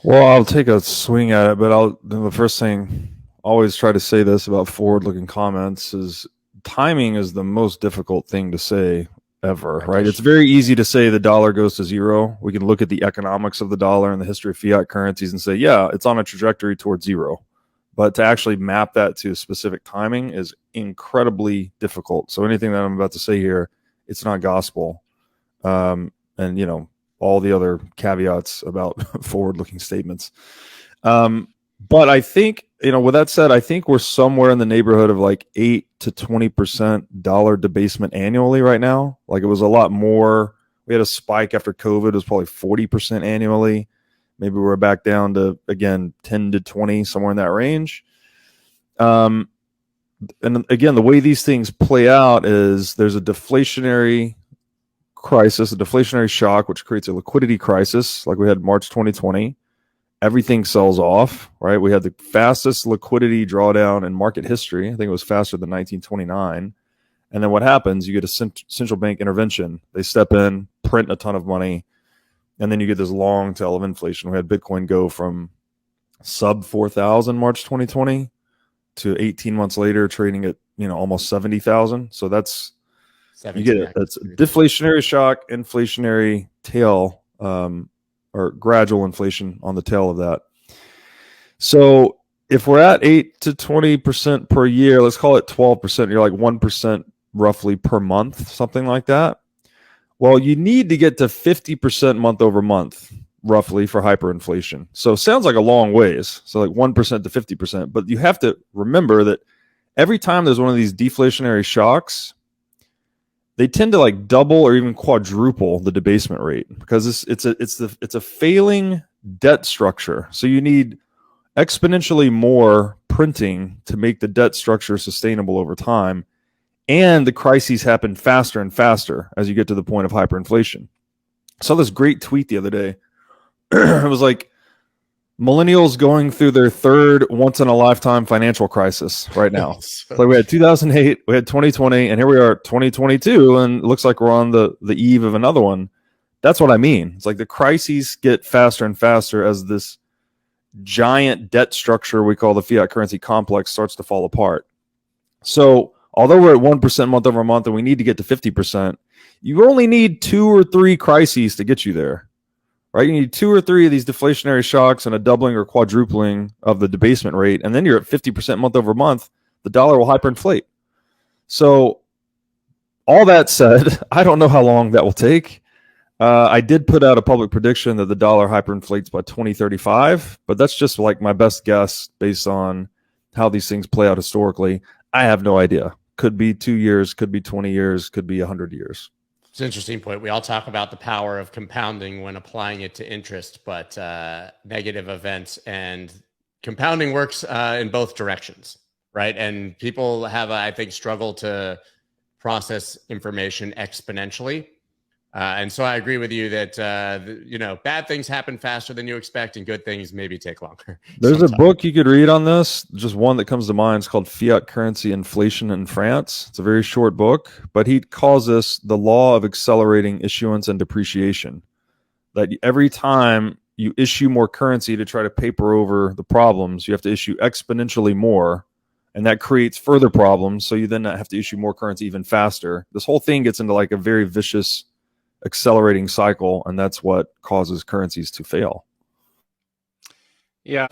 Well, I'll take a swing at it, but the first thing, always try to say this about forward-looking comments is timing is the most difficult thing to say ever, right? It's very easy to say the dollar goes to zero. We can look at the economics of the dollar and the history of fiat currencies and say, yeah, it's on a trajectory towards zero. But to actually map that to specific timing is incredibly difficult. So anything that I'm about to say here, it's not gospel. And all the other caveats about forward-looking statements. But I think, with that said, I think we're somewhere in the neighborhood of like 8 to 20% dollar debasement annually right now. Like it was a lot more. We had a spike after COVID. It was probably 40% annually. Maybe we're back down to, again, 10 to 20, somewhere in that range. And again, the way these things play out is there's a deflationary crisis, a deflationary shock, which creates a liquidity crisis like we had March 2020. Everything sells off, right? We had the fastest liquidity drawdown in market history. I think it was faster than 1929. And then what happens? You get a central bank intervention. They step in, print a ton of money, and then you get this long tail of inflation. We had Bitcoin go from sub 4,000 March 2020 to 18 months later trading at almost 70,000. So that's you get it. That's deflationary shock, inflationary tail, or gradual inflation on the tail of that. So if we're at 8 to 20% per year, let's call it 12%. You're like 1% roughly per month, something like that. Well, you need to get to 50% month over month, roughly, for hyperinflation. So it sounds like a long ways. So like 1% to 50%. But you have to remember that every time there's one of these deflationary shocks, they tend to like double or even quadruple the debasement rate because it's a failing debt structure. So you need exponentially more printing to make the debt structure sustainable over time. And the crises happen faster and faster as you get to the point of hyperinflation. I saw this great tweet the other day. It was like millennials going through their third once-in-a-lifetime financial crisis right now. Like we had 2008, we had 2020, and here we are 2022, and it looks like we're on the eve of another one. That's what I mean. It's like the crises get faster and faster as this giant debt structure we call the fiat currency complex starts to fall apart. So although we're at 1% month over month and we need to get to 50%, you only need 2 or 3 crises to get you there. Right, you need 2 or 3 of these deflationary shocks and a doubling or quadrupling of the debasement rate, and then you're at 50% month over month. The dollar will hyperinflate. So, all that said, I don't know how long that will take. I did put out a public prediction that the dollar hyperinflates by 2035, but that's just like my best guess based on how these things play out historically. I have no idea. Could be 2 years, could be 20 years, could be 100 years. It's an interesting point. We all talk about the power of compounding when applying it to interest, but negative events and compounding works in both directions, right? And people have, I think, struggle to process information exponentially. And so I agree with you that, bad things happen faster than you expect and good things maybe take longer. There's a book you could read on this. Just one that comes to mind. It's called Fiat Currency Inflation in France. It's a very short book, but he calls this the law of accelerating issuance and depreciation. That every time you issue more currency to try to paper over the problems, you have to issue exponentially more, and that creates further problems. So you then have to issue more currency even faster. This whole thing gets into like a very vicious accelerating cycle, and that's what causes currencies to fail. Yeah.